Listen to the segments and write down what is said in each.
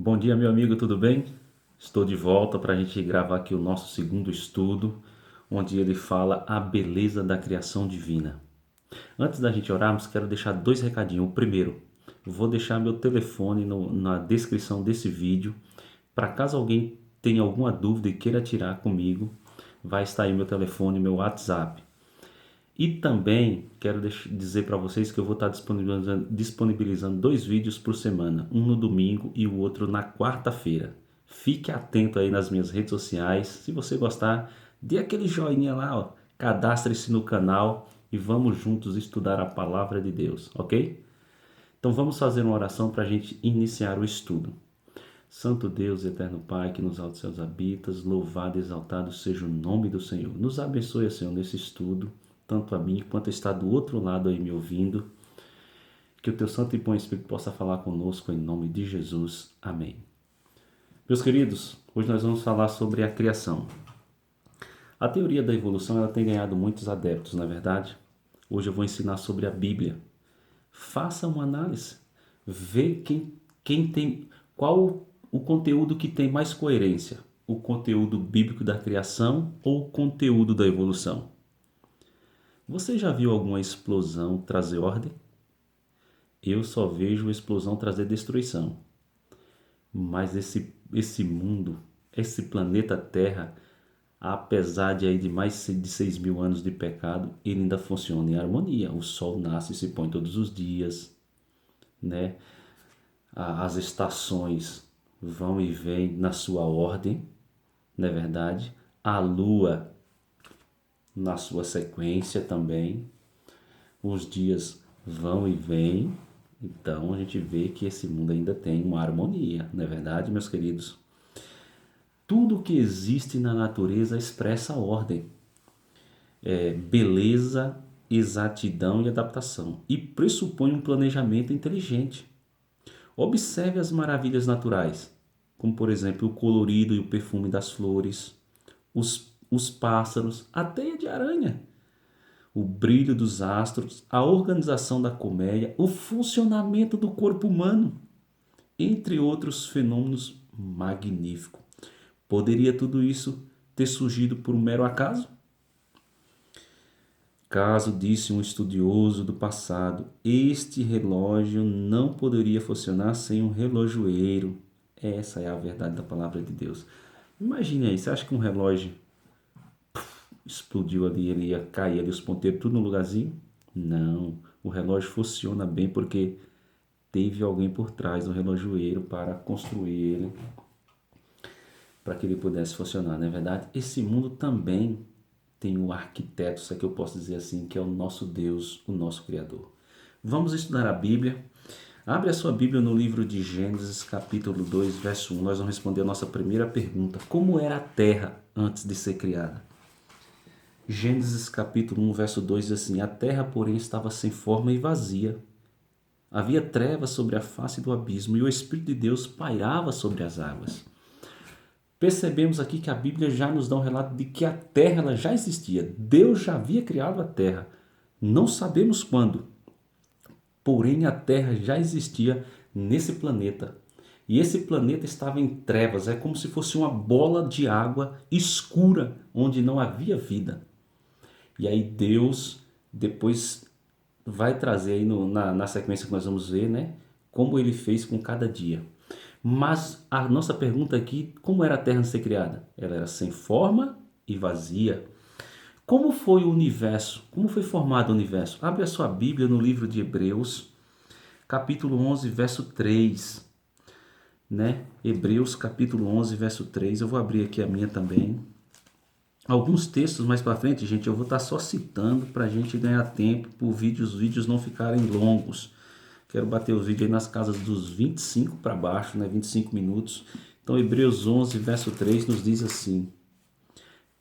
Bom dia, meu amigo, tudo bem? Estou de volta para a gente gravar aqui o nosso segundo estudo, onde ele fala a beleza da criação divina. Antes da gente orarmos, quero deixar dois recadinhos. O primeiro, vou deixar meu telefone na descrição desse vídeo, para caso alguém tenha alguma dúvida e queira tirar comigo, vai estar aí meu telefone, meu WhatsApp. E também quero dizer para vocês que eu vou estar disponibilizando dois vídeos por semana, um no domingo e o outro na quarta-feira. Fique atento aí nas minhas redes sociais. Se você gostar, dê aquele joinha lá, ó. Cadastre-se no canal e vamos juntos estudar a palavra de Deus, ok? Então vamos fazer uma oração para a gente iniciar o estudo. Santo Deus, eterno Pai, que nos altos céus habitas, louvado e exaltado seja o nome do Senhor. Nos abençoe, Senhor, nesse estudo, tanto a mim quanto está do outro lado aí me ouvindo. Que o teu santo e bom Espírito possa falar conosco em nome de Jesus. Amém. Meus queridos, hoje nós vamos falar sobre a criação. A teoria da evolução ela tem ganhado muitos adeptos, não é verdade? Hoje eu vou ensinar sobre a Bíblia. Faça uma análise. Vê quem tem qual o conteúdo que tem mais coerência. O conteúdo bíblico da criação ou o conteúdo da evolução? Você já viu alguma explosão trazer ordem? Eu só vejo explosão trazer destruição. Mas esse mundo, esse planeta Terra, apesar de mais de 6.000 anos de pecado, ele ainda funciona em harmonia. O sol nasce e se põe todos os dias, né? As estações vão e vêm na sua ordem, não é verdade? A lua na sua sequência também. Os dias vão e vêm. Então a gente vê que esse mundo ainda tem uma harmonia, não é verdade, meus queridos? Tudo que existe na natureza expressa ordem, beleza, exatidão e adaptação, e pressupõe um planejamento inteligente. Observe as maravilhas naturais, como por exemplo o colorido e o perfume das flores, os pássaros, a teia de aranha, o brilho dos astros, a organização da colmeia, o funcionamento do corpo humano, entre outros fenômenos magníficos. Poderia tudo isso ter surgido por um mero acaso? Caso, disse um estudioso do passado, este relógio não poderia funcionar sem um relojoeiro. Essa é a verdade da palavra de Deus. Imagine aí, você acha que um relógio explodiu ali, ele ia cair ali os ponteiros tudo no lugarzinho? Não, o relógio funciona bem porque teve alguém por trás do relojoeiro para construir ele, para que ele pudesse funcionar, não é verdade? Esse mundo também tem um arquiteto, se é que eu posso dizer assim, que é o nosso Deus, o nosso Criador. Vamos estudar a Bíblia. Abre a sua Bíblia no livro de Gênesis, capítulo 2, verso 1. Nós vamos responder a nossa primeira pergunta. Como era a terra antes de ser criada? Gênesis, capítulo 1, verso 2 diz assim: A terra, porém, estava sem forma e vazia. Havia trevas sobre a face do abismo e o Espírito de Deus pairava sobre as águas. Percebemos aqui que a Bíblia já nos dá um relato de que a terra ela já existia. Deus já havia criado a terra. Não sabemos quando, porém a terra já existia nesse planeta. E esse planeta estava em trevas, é como se fosse uma bola de água escura, onde não havia vida. E aí Deus depois vai trazer aí na sequência que nós vamos ver, né? Como ele fez com cada dia. Mas a nossa pergunta aqui, como era a Terra antes de ser criada? Ela era sem forma e vazia. Como foi o universo? Como foi formado o universo? Abre a sua Bíblia no livro de Hebreus, capítulo 11, verso 3. Né? Hebreus, capítulo 11, verso 3. Eu vou abrir aqui a minha também. Alguns textos mais para frente, gente, eu vou estar só citando para a gente ganhar tempo, para os vídeos não ficarem longos. Quero bater os vídeos aí nas casas dos 25 para baixo, né? 25 minutos. Então, Hebreus 11, verso 3 nos diz assim: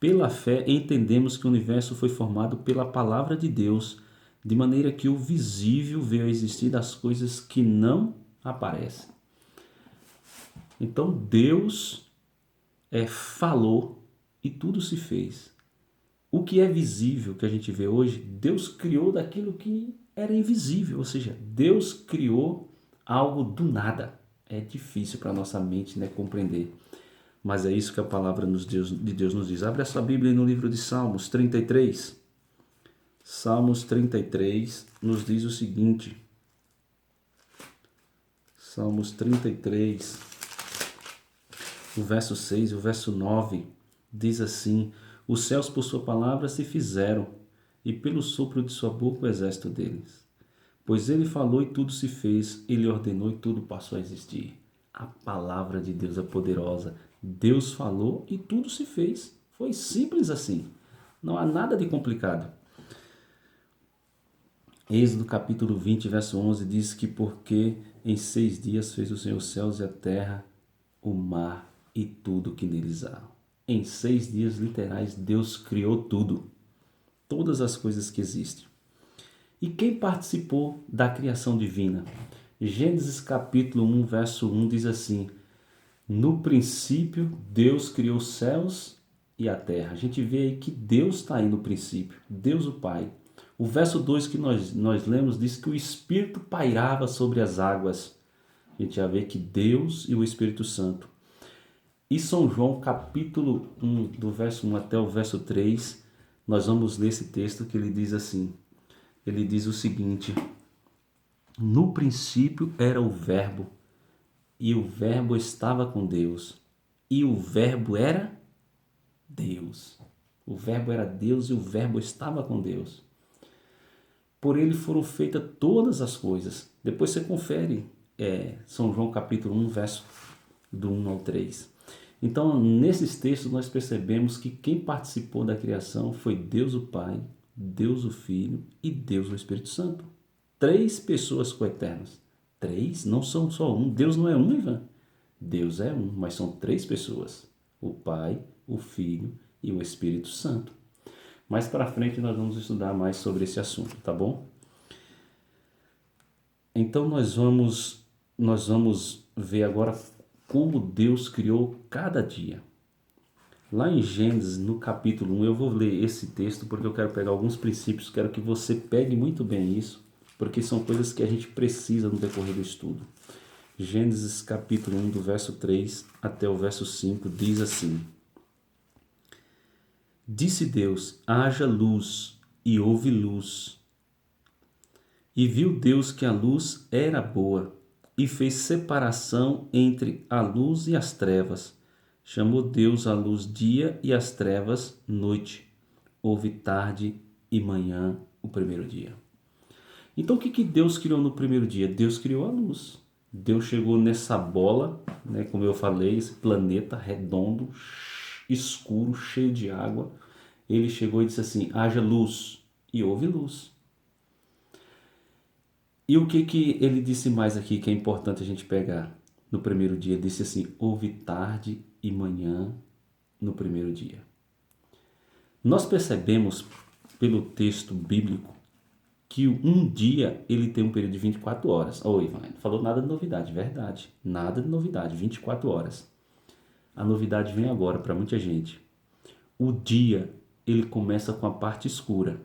Pela fé entendemos que o universo foi formado pela palavra de Deus, de maneira que o visível veio a existir das coisas que não aparecem. Então, Deus falou e tudo se fez. O que é visível que a gente vê hoje, Deus criou daquilo que era invisível, ou seja, Deus criou algo do nada. É difícil para a nossa mente, né, compreender. Mas é isso que a palavra de Deus nos diz. Abre a sua Bíblia aí no livro de Salmos 33. Salmos 33 nos diz o seguinte. Salmos 33, o verso 6 e o verso 9 diz assim: os céus por sua palavra se fizeram, e pelo sopro de sua boca o exército deles. Pois ele falou e tudo se fez, ele ordenou e tudo passou a existir. A palavra de Deus é poderosa. Deus falou e tudo se fez. Foi simples assim. Não há nada de complicado. Êxodo capítulo 20, verso 11 diz que porque em 6 dias fez o Senhor os céus e a terra, o mar e tudo que neles há. Em 6 dias literais Deus criou tudo. Todas as coisas que existem. E quem participou da criação divina? Gênesis capítulo 1, verso 1 diz assim: no princípio Deus criou os céus e a terra. A gente vê aí que Deus está aí no princípio, Deus o Pai. O verso 2 que nós lemos diz que o Espírito pairava sobre as águas. A gente já vê que Deus e o Espírito Santo. E São João capítulo 1, do verso 1 até o verso 3, nós vamos ler esse texto que ele diz assim. Ele diz o seguinte: no princípio era o Verbo, e o Verbo estava com Deus, e o Verbo era Deus. O Verbo era Deus e o Verbo estava com Deus. Por ele foram feitas todas as coisas. Depois você confere São João capítulo 1, verso do 1 ao 3. Então, nesses textos nós percebemos que quem participou da criação foi Deus o Pai, Deus o Filho e Deus o Espírito Santo. 3 pessoas coeternas. 3? Não são só um. Deus não é um, Ivan. Deus é um, mas são 3 pessoas. O Pai, o Filho e o Espírito Santo. Mais para frente nós vamos estudar mais sobre esse assunto, tá bom? Então nós vamos ver agora como Deus criou cada dia. Lá em Gênesis, no capítulo 1, eu vou ler esse texto porque eu quero pegar alguns princípios, quero que você pegue muito bem isso, porque são coisas que a gente precisa no decorrer do estudo. Gênesis capítulo 1, do verso 3 até o verso 5, diz assim: disse Deus, haja luz, e houve luz. E viu Deus que a luz era boa, e fez separação entre a luz e as trevas. Chamou Deus a luz dia e as trevas noite. Houve tarde e manhã o primeiro dia. Então o que Deus criou no primeiro dia? Deus criou a luz. Deus chegou nessa bola, né, como eu falei, esse planeta redondo, escuro, cheio de água. Ele chegou e disse assim: haja luz, e houve luz. E o que ele disse mais aqui que é importante a gente pegar? No primeiro dia, ele disse assim: houve tarde e manhã no primeiro dia. Nós percebemos pelo texto bíblico que um dia ele tem um período de 24 horas. Oi, Ivan, não falou nada de novidade, verdade. Nada de novidade, 24 horas. A novidade vem agora para muita gente. O dia, ele começa com a parte escura.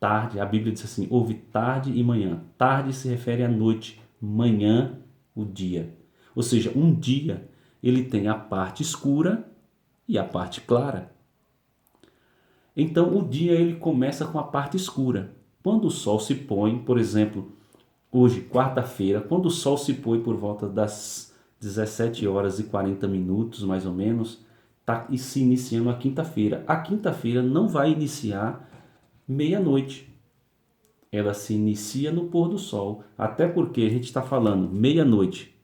Tarde, a Bíblia diz assim: houve tarde e manhã. Tarde se refere à noite, manhã, o dia. Ou seja, um dia, ele tem a parte escura e a parte clara. Então, o dia ele começa com a parte escura. Quando o sol se põe, por exemplo, hoje, quarta-feira, quando o sol se põe por volta das 17 horas e 40 minutos, mais ou menos, está se iniciando a quinta-feira. A quinta-feira não vai iniciar meia-noite. Ela se inicia no pôr do sol. Até porque a gente está falando meia-noite.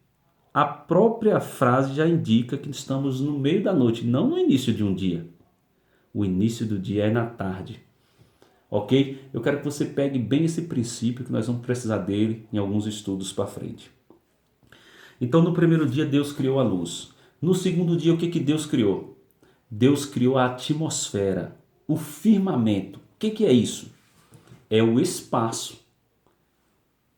A própria frase já indica que estamos no meio da noite, não no início de um dia. O início do dia é na tarde. Ok? Eu quero que você pegue bem esse princípio que nós vamos precisar dele em alguns estudos para frente. Então, no primeiro dia, Deus criou a luz. No segundo dia, o que Deus criou? Deus criou a atmosfera, o firmamento. O que é isso? É o espaço.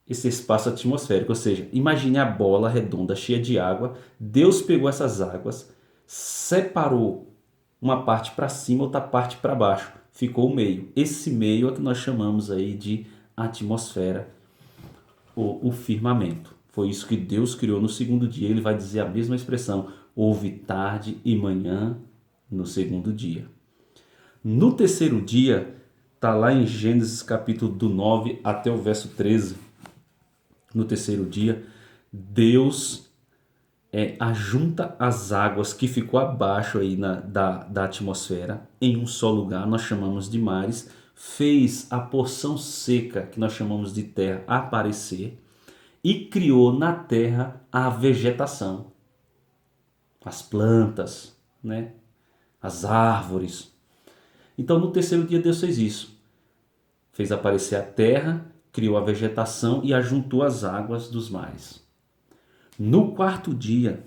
Esse espaço atmosférico, ou seja, imagine a bola redonda cheia de água. Deus pegou essas águas, separou uma parte para cima, outra parte para baixo. Ficou o meio. Esse meio é que nós chamamos aí de atmosfera, ou o firmamento. Foi isso que Deus criou no segundo dia. Ele vai dizer a mesma expressão: houve tarde e manhã no segundo dia. No terceiro dia, está lá em Gênesis capítulo do 9 até o verso 13. No terceiro dia, Deus ajunta as águas que ficou abaixo aí da atmosfera em um só lugar, nós chamamos de mares, fez a porção seca, que nós chamamos de terra, aparecer e criou na terra a vegetação, as plantas, né? As árvores. Então no terceiro dia Deus fez isso, fez aparecer a terra, criou a vegetação e ajuntou as águas dos mares. No quarto dia,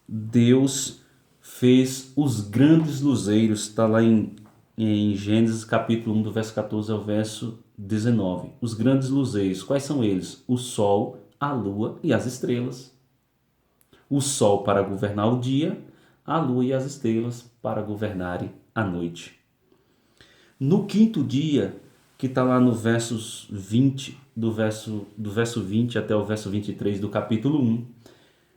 Deus fez os grandes luzeiros, está lá em Gênesis capítulo 1, do verso 14 ao verso 19. Os grandes luzeiros, quais são eles? O sol, a lua e as estrelas. O sol para governar o dia, a lua e as estrelas para governarem a noite. No quinto dia, que está lá no versos 20, do verso 20 até o verso 23 do capítulo 1,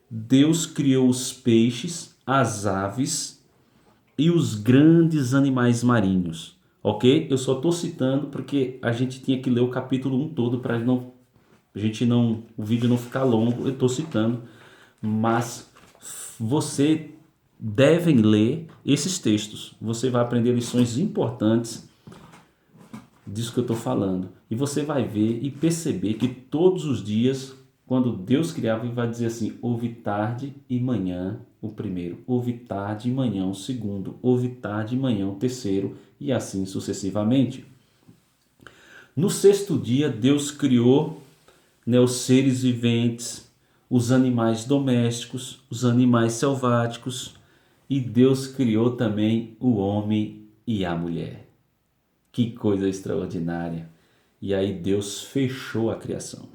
Deus criou os peixes, as aves e os grandes animais marinhos. Ok? Eu só estou citando porque a gente tinha que ler o capítulo 1 todo para o vídeo não ficar longo. Eu estou citando, mas você devem ler esses textos. Você vai aprender lições importantes disso que eu estou falando. E você vai ver e perceber que todos os dias, quando Deus criava, ele vai dizer assim: houve tarde e manhã o primeiro, houve tarde e manhã o segundo, houve tarde e manhã o terceiro, e assim sucessivamente. No sexto dia, Deus criou, né, os seres viventes, os animais domésticos, os animais selváticos, e Deus criou também o homem e a mulher. Que coisa extraordinária! E aí Deus fechou a criação.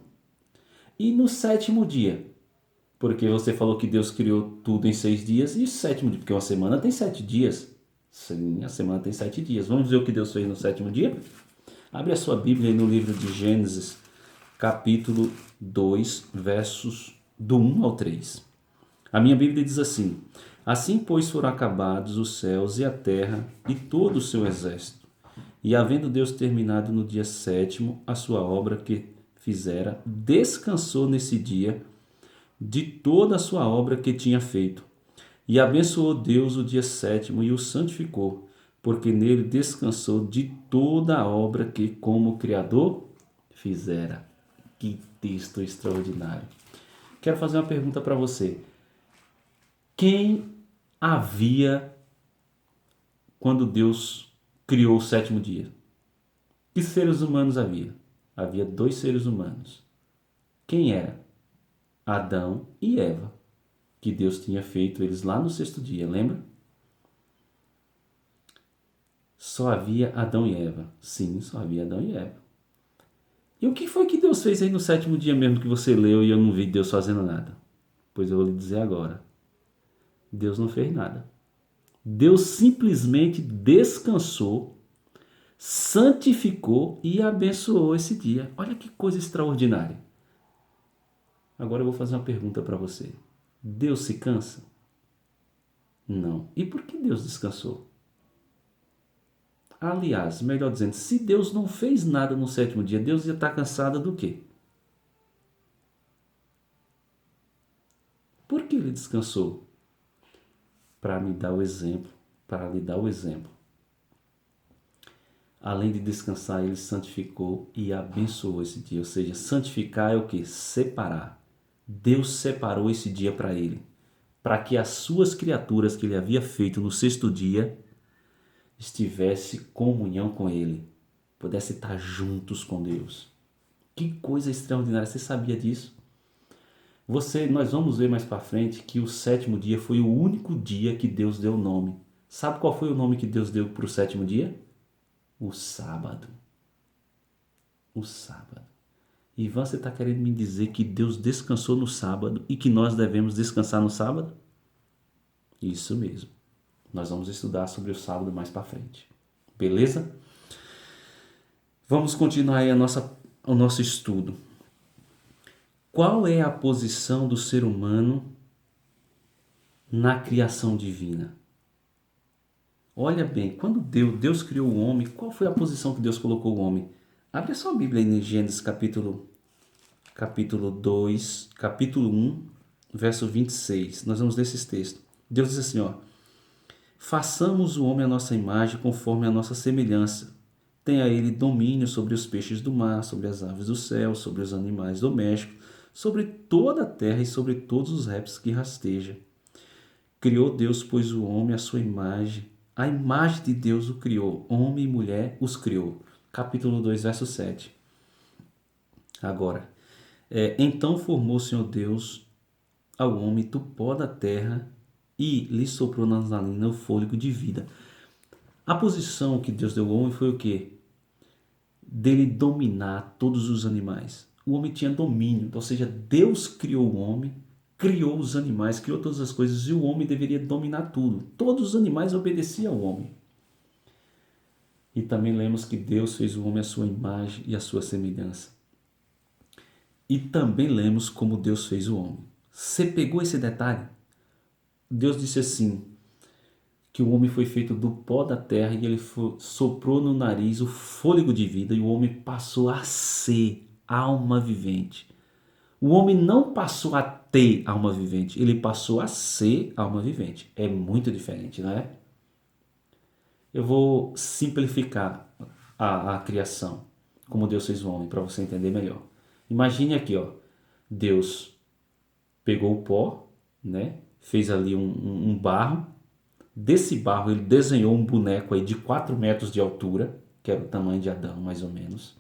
E no sétimo dia, porque você falou que Deus criou tudo em 6 dias, e o sétimo dia, porque uma semana tem 7 dias. Sim, a semana tem 7 dias. Vamos ver o que Deus fez no sétimo dia? Abre a sua Bíblia aí no livro de Gênesis, capítulo 2, versos do 1 ao 3. A minha Bíblia diz assim: assim, pois, foram acabados os céus e a terra e todo o seu exército. E havendo Deus terminado no dia sétimo a sua obra que fizera, descansou nesse dia de toda a sua obra que tinha feito. E abençoou Deus o dia sétimo e o santificou, porque nele descansou de toda a obra que, como Criador, fizera. Que texto extraordinário! Quero fazer uma pergunta para você. Quem havia quando Deus criou o sétimo dia? Que seres humanos havia? Havia 2 seres humanos. Quem era? Adão e Eva, que Deus tinha feito eles lá no sexto dia, lembra? Só havia Adão e Eva. Sim, só havia Adão e Eva. E o que foi que Deus fez aí no sétimo dia mesmo que você leu e eu não vi Deus fazendo nada? Pois eu vou lhe dizer agora. Deus não fez nada. Deus simplesmente descansou, santificou e abençoou esse dia. Olha que coisa extraordinária. Agora eu vou fazer uma pergunta para você. Deus se cansa? Não. E por que Deus descansou? Aliás, melhor dizendo, se Deus não fez nada no sétimo dia, Deus ia estar cansado do quê? Por que ele descansou? Para me dar o exemplo, para lhe dar o exemplo. Além de descansar, ele santificou e abençoou esse dia. Ou seja, santificar é o quê? Separar. Deus separou esse dia para ele, para que as suas criaturas que ele havia feito no sexto dia estivesse comunhão com ele, pudesse estar juntos com Deus. Que coisa extraordinária, você sabia disso? Nós vamos ver mais para frente que o sétimo dia foi o único dia que Deus deu nome. Sabe qual foi o nome que Deus deu para o sétimo dia? O sábado. O sábado. Ivan, você está querendo me dizer que Deus descansou no sábado e que nós devemos descansar no sábado? Isso mesmo. Nós vamos estudar sobre o sábado mais para frente. Beleza? Vamos continuar aí o nosso estudo. Qual é a posição do ser humano na criação divina? Olha bem, quando Deus criou o homem, qual foi a posição que Deus colocou o homem? Abre a sua Bíblia aí em Gênesis capítulo 2, capítulo 1, verso 26. Nós vamos ler esses textos. Deus diz assim, ó: façamos o homem à nossa imagem, conforme a nossa semelhança. Tenha ele domínio sobre os peixes do mar, sobre as aves do céu, sobre os animais domésticos, sobre toda a terra e sobre todos os répteis que rastejam. Criou Deus, pois, o homem à sua imagem. A imagem de Deus o criou. Homem e mulher os criou. Capítulo 2, verso 7. Agora, então formou o Senhor Deus ao homem do pó da terra e lhe soprou nas narinas o fôlego de vida. A posição que Deus deu ao homem foi o quê? Dele dominar todos os animais. O homem tinha domínio, ou seja, Deus criou o homem, criou os animais, criou todas as coisas e o homem deveria dominar tudo. Todos os animais obedeciam ao homem. E também lemos que Deus fez o homem à sua imagem e à sua semelhança. E também lemos como Deus fez o homem. Você pegou esse detalhe? Deus disse assim, que o homem foi feito do pó da terra e ele soprou no nariz o fôlego de vida e o homem passou a ser alma vivente. O homem não passou a ter alma vivente, ele passou a ser alma vivente. É muito diferente, não é? Eu vou simplificar a criação, como Deus fez o homem, para você entender melhor. Imagine aqui, ó, Deus pegou o pó, né? Fez ali um barro. Desse barro ele desenhou um boneco aí de 4 metros de altura, que era o tamanho de Adão, mais ou menos,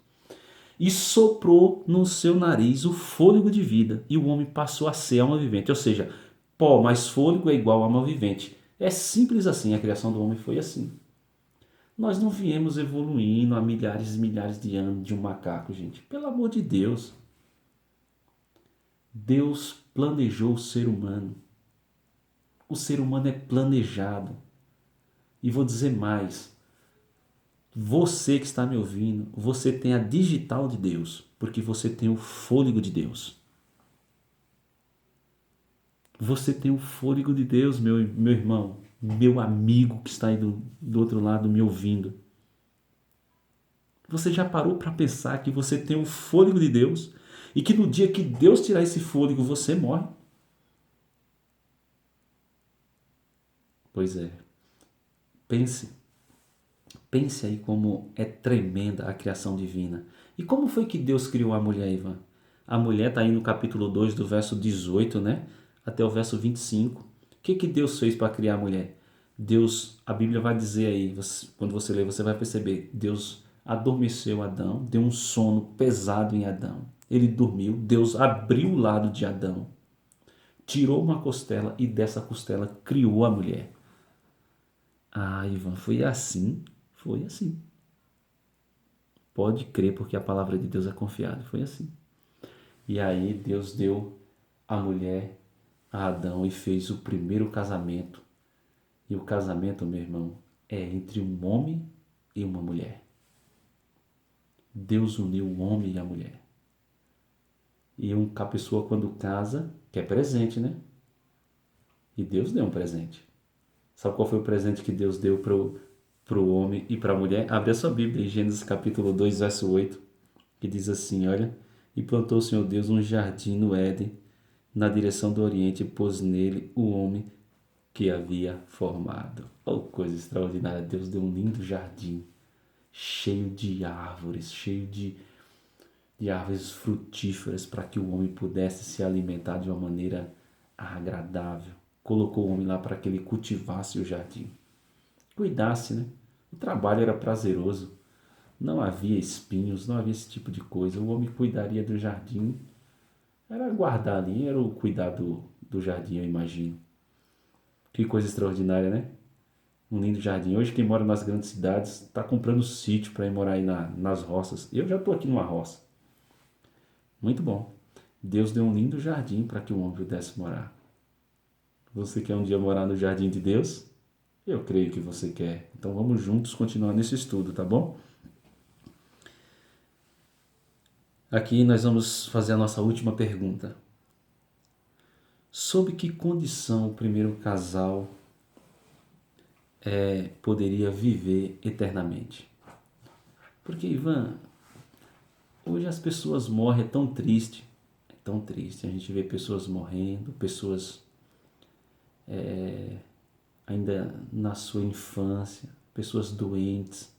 e soprou no seu nariz o fôlego de vida, e o homem passou a ser alma vivente. Ou seja, pó mais fôlego é igual a alma vivente. É simples assim, a criação do homem foi assim. Nós não viemos evoluindo há milhares e milhares de anos de um macaco, gente. Pelo amor de Deus. Deus planejou o ser humano. O ser humano é planejado. E vou dizer mais. Você que está me ouvindo, você tem a digital de Deus, porque você tem o fôlego de Deus. Você tem o fôlego de Deus, meu irmão, meu amigo que está aí do outro lado me ouvindo. Você já parou para pensar que você tem o fôlego de Deus e que no dia que Deus tirar esse fôlego você morre? Pois é. Pense aí como é tremenda a criação divina. E como foi que Deus criou a mulher, Ivan? A mulher está aí no capítulo 2, do verso 18, né? Até o verso 25. O que Deus fez para criar a mulher? Deus, a Bíblia vai dizer aí, quando você ler, você vai perceber, Deus adormeceu Adão, deu um sono pesado em Adão. Ele dormiu, Deus abriu o lado de Adão, tirou uma costela e dessa costela criou a mulher. Ah, Ivan, foi assim? Foi assim. Pode crer, porque a palavra de Deus é confiável. Foi assim. E aí Deus deu a mulher a Adão e fez o primeiro casamento. E o casamento, meu irmão, é entre um homem e uma mulher. Deus uniu o homem e a mulher. E a pessoa quando casa, quer presente, né? E Deus deu um presente. Sabe qual foi o presente que Deus deu para o homem e para a mulher? Abre a sua Bíblia em Gênesis capítulo 2, verso 8, que diz assim, olha: e plantou o Senhor Deus um jardim no Éden, na direção do Oriente, e pôs nele o homem que havia formado. Oh, coisa extraordinária! Deus deu um lindo jardim, cheio de árvores, cheio de árvores frutíferas, para que o homem pudesse se alimentar de uma maneira agradável. Colocou o homem lá para que ele cultivasse o jardim, cuidasse, né? O trabalho era prazeroso, não havia espinhos, não havia esse tipo de coisa. O homem cuidaria do jardim, era guardar ali, era o cuidar do jardim, eu imagino. Que coisa extraordinária, né? Um lindo jardim. Hoje quem mora nas grandes cidades está comprando sítio para ir morar aí nas roças. Eu já estou aqui numa roça. Muito bom. Deus deu um lindo jardim para que o homem pudesse morar. Você quer um dia morar no jardim de Deus? Eu creio que você quer. Então vamos juntos continuar nesse estudo, tá bom? Aqui nós vamos fazer a nossa última pergunta. Sob que condição o primeiro casal poderia viver eternamente? Porque, Ivan, hoje as pessoas morrem, é tão triste. A gente vê pessoas morrendo, pessoas ainda na sua infância, pessoas doentes.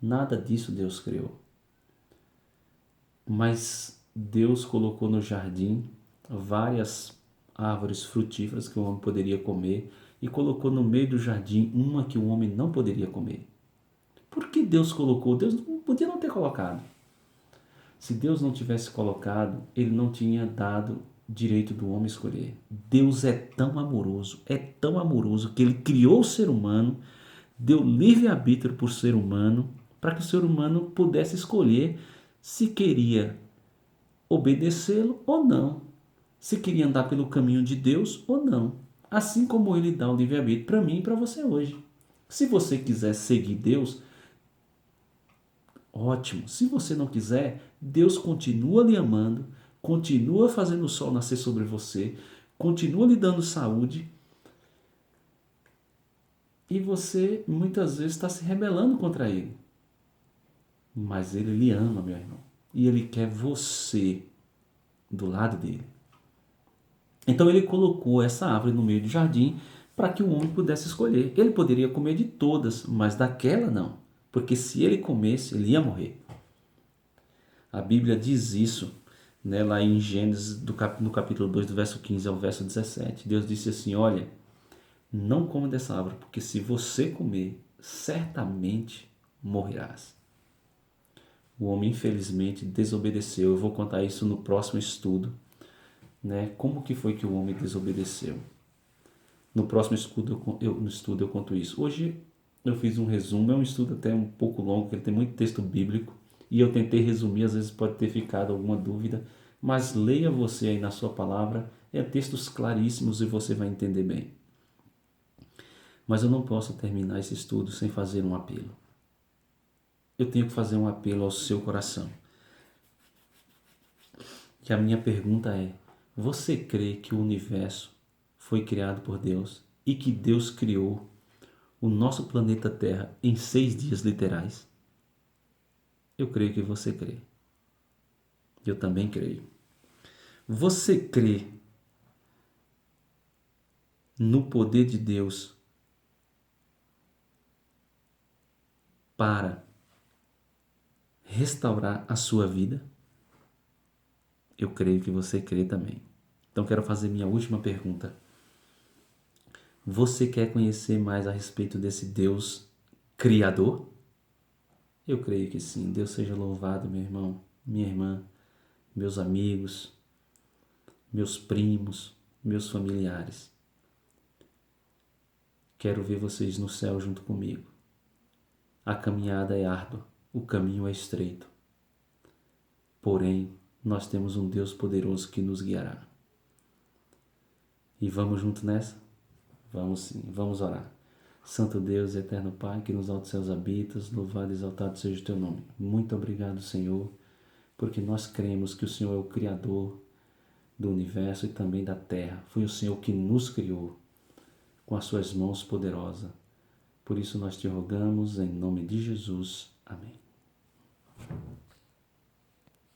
Nada disso Deus criou. Mas Deus colocou no jardim várias árvores frutíferas que o homem poderia comer e colocou no meio do jardim uma que o homem não poderia comer. Por que Deus colocou? Deus podia não ter colocado. Se Deus não tivesse colocado, ele não tinha dado direito do homem escolher. Deus é tão amoroso que ele criou o ser humano, deu livre-arbítrio para o ser humano, para que o ser humano pudesse escolher se queria obedecê-lo ou não, se queria andar pelo caminho de Deus ou não. Assim como ele dá o livre-arbítrio para mim e para você hoje. Se você quiser seguir Deus, ótimo. Se você não quiser, Deus continua lhe amando, continua fazendo o sol nascer sobre você, continua lhe dando saúde. E você muitas vezes está se rebelando contra ele. Mas ele lhe ama, meu irmão. E ele quer você do lado dele. Então ele colocou essa árvore no meio do jardim para que o homem pudesse escolher. Ele poderia comer de todas, mas daquela não. Porque se ele comesse, ele ia morrer. A Bíblia diz isso, né, lá em Gênesis, no capítulo 2, do verso 15 ao verso 17. Deus disse assim, olha, não coma dessa árvore, porque se você comer, certamente morrerás. O homem, infelizmente, desobedeceu. Eu vou contar isso no próximo estudo, né? Como que foi que o homem desobedeceu? No próximo estudo eu conto isso. Hoje eu fiz um resumo, é um estudo até um pouco longo, porque ele tem muito texto bíblico, e eu tentei resumir, às vezes pode ter ficado alguma dúvida, mas leia você aí na sua palavra, é textos claríssimos e você vai entender bem. Mas eu não posso terminar esse estudo sem fazer um apelo. Eu tenho que fazer um apelo ao seu coração. E a minha pergunta é, você crê que o universo foi criado por Deus e que Deus criou o nosso planeta Terra em 6 dias literais? Eu creio que você crê. Eu também creio. Você crê no poder de Deus para restaurar a sua vida? Eu creio que você crê também. Então quero fazer minha última pergunta. Você quer conhecer mais a respeito desse Deus criador? Eu creio que sim. Deus seja louvado, meu irmão, minha irmã, meus amigos, meus primos, meus familiares. Quero ver vocês no céu junto comigo. A caminhada é árdua, o caminho é estreito. Porém, nós temos um Deus poderoso que nos guiará. E vamos junto nessa? Vamos sim, vamos orar. Santo Deus, eterno Pai, que nos altos céus habitas, louvado e exaltado seja o teu nome. Muito obrigado, Senhor, porque nós cremos que o Senhor é o Criador do universo e também da terra. Foi o Senhor que nos criou com as suas mãos poderosas. Por isso nós te rogamos em nome de Jesus. Amém.